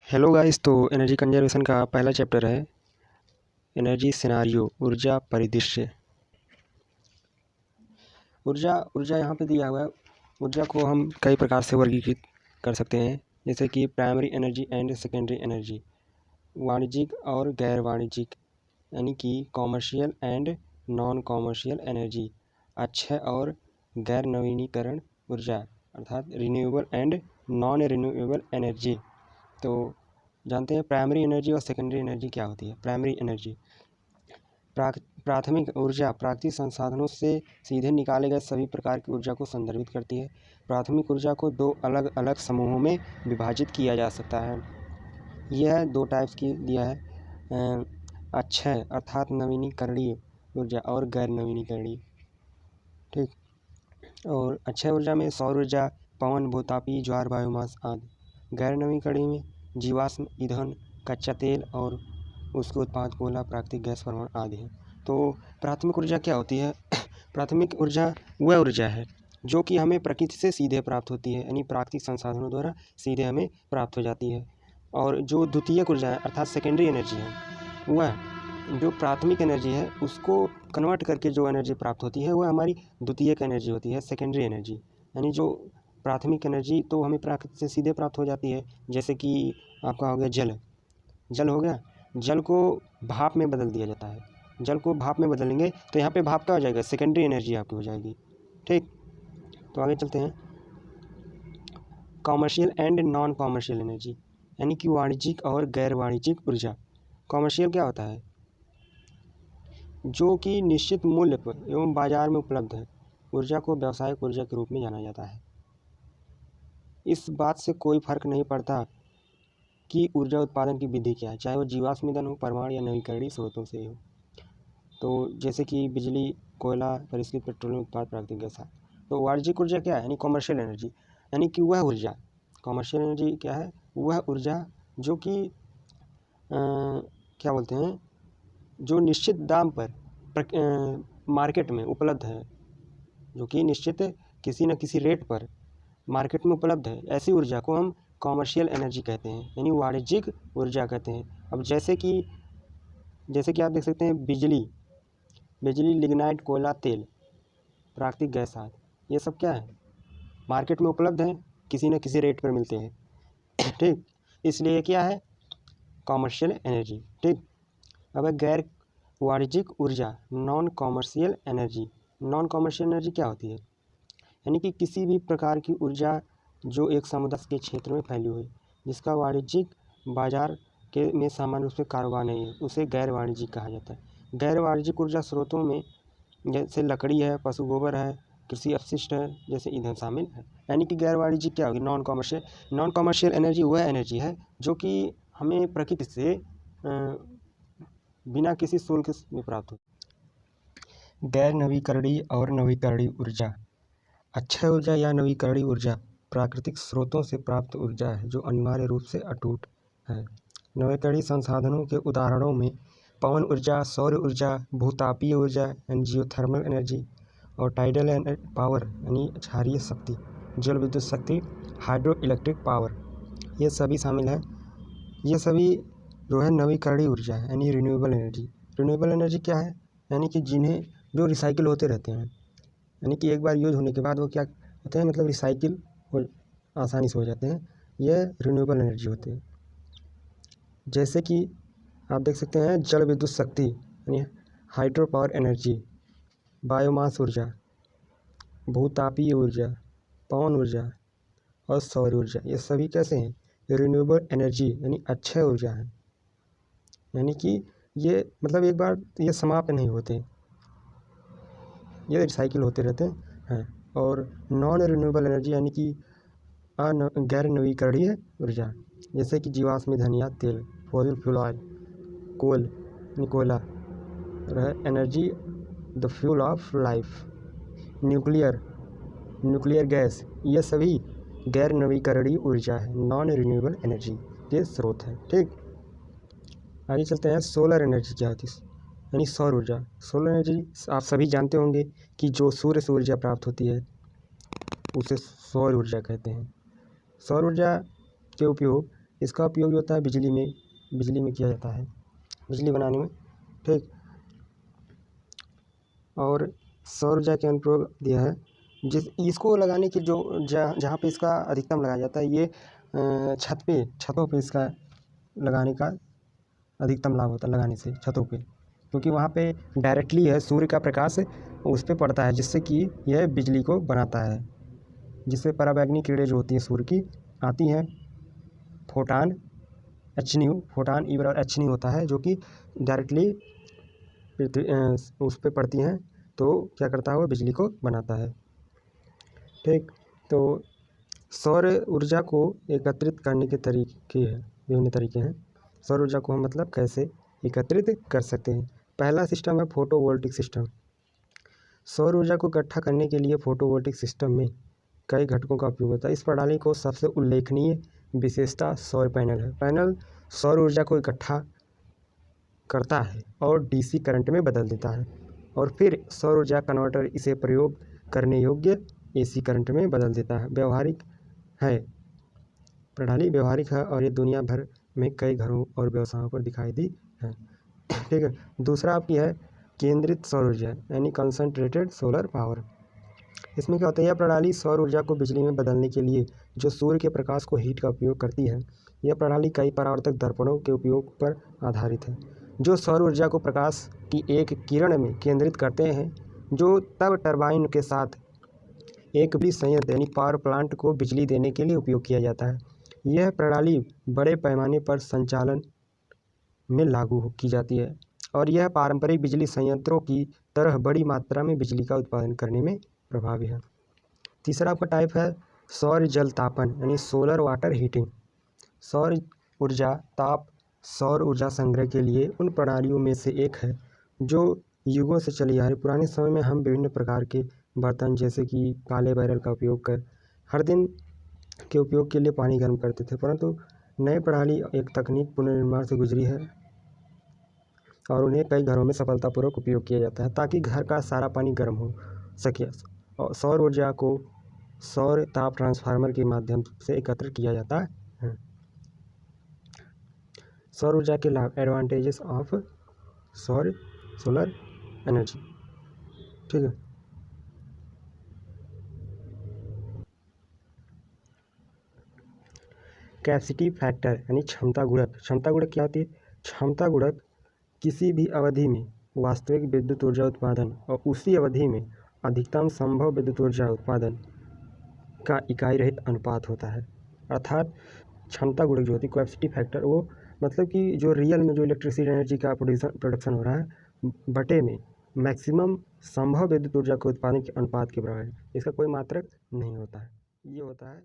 Hello guys. तो energy conservation का पहला चैप्टर है एनर्जी सिनारियो, ऊर्जा परिदृश्य। ऊर्जा यहाँ पे दिया हुआ है। ऊर्जा को हम कई प्रकार से वर्गीकृत कर सकते हैं, जैसे कि primary energy and secondary energy, वाणिज्यिक और गैर वाणिज्यिक, यानी कि commercial and non commercial energy, Akshay और गैर नवीनीकरण ऊर्जा अर्थात renewable and non renewable energy. तो जानते हैं प्राइमरी एनर्जी और सेकेंडरी एनर्जी क्या होती है। प्राइमरी एनर्जी प्राथमिक ऊर्जा प्राकृतिक संसाधनों से सीधे निकाले गए सभी प्रकार की ऊर्जा को संदर्भित करती है। प्राथमिक ऊर्जा को दो अलग अलग समूहों में विभाजित किया जा सकता है। यह दो टाइप्स की दिया है, अक्षय अर्थात नवीनीकरणीय ऊर्जा और गैर नवीनीकरणीय। ठीक। और अक्षय ऊर्जा में सौर ऊर्जा, पवन, भूतापी, ज्वार, बायोमास आदि। गैर नवीनीकरणीय में जीवाश्म ईंधन, कच्चा तेल और उसके उत्पाद, कोयला, प्राकृतिक गैस, परमाणु आदि है। तो प्राथमिक ऊर्जा क्या होती है? प्राथमिक ऊर्जा वह ऊर्जा है जो कि हमें प्रकृति से सीधे प्राप्त होती है, यानी प्राकृतिक संसाधनों द्वारा सीधे हमें प्राप्त हो जाती है। और जो द्वितीयक ऊर्जा है अर्थात सेकेंडरी एनर्जी है, वह जो प्राथमिक एनर्जी है उसको कन्वर्ट करके जो एनर्जी प्राप्त होती है वह हमारी द्वितीयक एनर्जी होती है, सेकेंडरी एनर्जी। यानी जो प्राथमिक एनर्जी तो हमें प्रकृति से सीधे प्राप्त हो जाती है, जैसे कि आपका हो गया जल हो गया। जल को भाप में बदल दिया जाता है। जल को भाप में बदलेंगे तो यहाँ पे भाप क्या हो जाएगा? सेकेंडरी एनर्जी आपकी हो जाएगी। ठीक। तो आगे चलते हैं। Commercial and non commercial energy, यानी कि वाणिज्यिक और गैर वाणिज्यिक ऊर्जा। कॉमर्शियल क्या होता है? जो कि निश्चित मूल्य पर एवं बाजार में उपलब्ध है। ऊर्जा को व्यावसायिक ऊर्जा के रूप में जाना जाता है। इस बात से कोई फर्क नहीं पड़ता कि ऊर्जा उत्पादन की विधि क्या है, चाहे वो जीवाश्म ईंधन हो, परमाणु या नवीकरणीय स्रोतों से हो। तो जैसे कि बिजली, कोयला, परिष्कृत पेट्रोलियम उत्पाद, प्राकृतिक गैस। तो वाणिज्यिक ऊर्जा क्या है? यानी कॉमर्शियल एनर्जी, यानी कि वह ऊर्जा, कॉमर्शियल एनर्जी क्या है? वह ऊर्जा जो कि क्या बोलते हैं, जो निश्चित दाम पर मार्केट में उपलब्ध है, जो कि निश्चित किसी न किसी रेट पर मार्केट में उपलब्ध है, ऐसी ऊर्जा को हम कॉमर्शियल एनर्जी कहते हैं, यानी वाणिज्यिक ऊर्जा कहते हैं। अब जैसे कि आप देख सकते हैं बिजली, लिग्नाइट, कोयला, तेल, प्राकृतिक गैस आदि, ये सब क्या है? मार्केट में उपलब्ध हैं, किसी न किसी रेट पर मिलते हैं। ठीक। इसलिए क्या है? Commercial energy. ठीक। अब गैर वाणिज्यिक ऊर्जा, non commercial energy. Non commercial energy क्या होती है? यानी कि किसी भी प्रकार की ऊर्जा जो एक समुदाय के क्षेत्र में फैली हुई, जिसका वाणिज्यिक बाजार के में सामान्य रूप से कारोबार नहीं है, उसे गैर वाणिज्यिक कहा जाता है। गैर वाणिज्यिक ऊर्जा स्रोतों में जैसे लकड़ी है, पशु गोबर है, कृषि अपशिष्ट है, जैसे ईंधन शामिल है। यानी कि गैर वाणिज्यिक क्या होगी? नॉन कॉमर्शियल एनर्जी वह एनर्जी है जो कि हमें प्रकृति से बिना किसी शुल्क में प्राप्त हो। गैर नवीकरणीय और नवीकरणीय ऊर्जा। अक्षय ऊर्जा या नवीकरणीय ऊर्जा प्राकृतिक स्रोतों से प्राप्त ऊर्जा है जो अनिवार्य रूप से अटूट है। नवीकरणीय संसाधनों के उदाहरणों में पवन ऊर्जा, सौर ऊर्जा, भूतापीय ऊर्जा यानी जियोथर्मल एनर्जी, और टाइडल पावर यानी क्षारीय शक्ति, जल विद्युत शक्ति, हाइड्रो इलेक्ट्रिक पावर, ये सभी शामिल है। ये सभी जो है नवीकरणीय ऊर्जा है, यानी रिन्यूएबल एनर्जी। रिन्यूएबल एनर्जी क्या है? यानी कि जिन्हें जो रिसाइकिल होते रहते हैं, यानी कि एक बार यूज होने के बाद वो क्या होते हैं, मतलब रिसाइकिल हो आसानी से हो जाते हैं। ये रिन्यूएबल एनर्जी होते हैं। जैसे कि आप देख सकते हैं जल विद्युत शक्ति यानी हाइड्रो पावर एनर्जी, बायोमास ऊर्जा, भूतापीय ऊर्जा, पवन ऊर्जा और सौर ऊर्जा, ये सभी कैसे हैं? रिन्यूएबल एनर्जी यानी अक्षय ऊर्जा है। यानी कि ये मतलब एक बार ये समाप्त नहीं होते, ये रिसाइकिल होते रहते हैं। और नॉन रिन्यूएबल एनर्जी यानी कि गैर नवीकरणीय ऊर्जा, जैसे कि जीवाश्म ईंधन या तेल, फॉसिल फ्यूल ऑयल, कोयला energy, the fuel of life, nuclear gas, ये सभी गैर नवीकरणीय ऊर्जा है, नॉन रिन्यूएबल एनर्जी के स्रोत हैं। ठीक। आगे चलते हैं। सोलर एनर्जी क्या होती है? यानी सौर ऊर्जा। सोलर एनर्जी आप सभी जानते होंगे कि जो सूर्य से ऊर्जा प्राप्त होती है उसे सौर ऊर्जा कहते हैं। सौर ऊर्जा के उपयोग इसका उपयोग जो होता है बिजली में किया जाता है, बिजली बनाने में। ठीक। और सौर ऊर्जा के अनुप्रयोग दिया है, इसको लगाने की जो जहाँ पे इसका अधिकतम लगाया जाता है, ये छतों पे इसका लगाने का अधिकतम लाभ होता है, लगाने से छतों पे, क्योंकि वहाँ पे डायरेक्टली है सूर्य का प्रकाश उस पर पड़ता है, जिससे कि यह बिजली को बनाता है, जिससे पराबैंगनी किरणें जो होती हैं सूर्य की आती हैं, फोटान ई बराबर एच न्यू होता है, जो कि डायरेक्टली उस पर पड़ती हैं, तो क्या करता है वो बिजली को बनाता है। ठीक। तो सौर ऊर्जा को एकत्रित करने के तरीके हैं, विभिन्न तरीके हैं। सौर ऊर्जा को हम मतलब कैसे एकत्रित कर सकते हैं। पहला सिस्टम है फोटोवोल्टिक सिस्टम। सौर ऊर्जा को इकट्ठा करने के लिए फोटोवोल्टिक सिस्टम में कई घटकों का उपयोग होता है। इस प्रणाली को सबसे उल्लेखनीय विशेषता सौर पैनल है। पैनल सौर ऊर्जा को इकट्ठा करता है और डीसी करंट में बदल देता है, और फिर सौर ऊर्जा कन्वर्टर इसे प्रयोग करने योग्य एसी करंट में बदल देता है। प्रणाली व्यवहारिक है और ये दुनिया भर में कई घरों और व्यवसायों पर दिखाई दी है। ठीक है। दूसरा आपकी है केंद्रित सौर ऊर्जा, यानी कंसंट्रेटेड सोलर पावर। इसमें क्या होता है, यह प्रणाली सौर ऊर्जा को बिजली में बदलने के लिए जो सूर्य के प्रकाश को हीट का उपयोग करती है। यह प्रणाली कई परावर्तक दर्पणों के उपयोग पर आधारित है, जो सौर ऊर्जा को प्रकाश की एक किरण में केंद्रित करते हैं, जो तब टरबाइन के साथ एक बिजली संयंत्र यानी पावर प्लांट को बिजली देने के लिए उपयोग किया जाता है। यह प्रणाली बड़े पैमाने पर संचालन में लागू की जाती है, और यह पारंपरिक बिजली संयंत्रों की तरह बड़ी मात्रा में बिजली का उत्पादन करने में प्रभावी है। तीसरा आपका टाइप है सौर जल तापन, यानी सोलर वाटर हीटिंग। सौर ऊर्जा संग्रह के लिए उन प्रणालियों में से एक है जो युगों से चली आ रही। पुराने समय में हम विभिन्न प्रकार के बर्तन जैसे कि काले बैरल का उपयोग कर हर दिन के उपयोग के लिए पानी गर्म करते थे, परंतु नई प्रणाली एक तकनीक पुनर्निर्माण से गुजरी है और उन्हें कई घरों में सफलतापूर्वक उपयोग किया जाता है, ताकि घर का सारा पानी गर्म हो सके। और सौर ऊर्जा को सौर ताप ट्रांसफार्मर के माध्यम से एकत्र किया जाता है। सौर ऊर्जा के लाभ, एडवांटेजेस ऑफ सोलर एनर्जी। ठीक है। कैपेसिटी फैक्टर यानी क्षमता गुणक। क्षमता गुणक क्या होती है? क्षमता गुणक किसी भी अवधि में वास्तविक विद्युत ऊर्जा उत्पादन और उसी अवधि में अधिकतम संभव विद्युत ऊर्जा उत्पादन का इकाई रहित अनुपात होता है। अर्थात क्षमता गुणक जो होती है, कैपेसिटी फैक्टर, वो मतलब कि जो रियल में जो इलेक्ट्रिसिटी एनर्जी का प्रोडक्शन हो रहा है बटे में मैक्सिमम संभव विद्युत ऊर्जा के उत्पादन के अनुपात के बराबर है। इसका कोई मात्रक नहीं होता है। ये होता है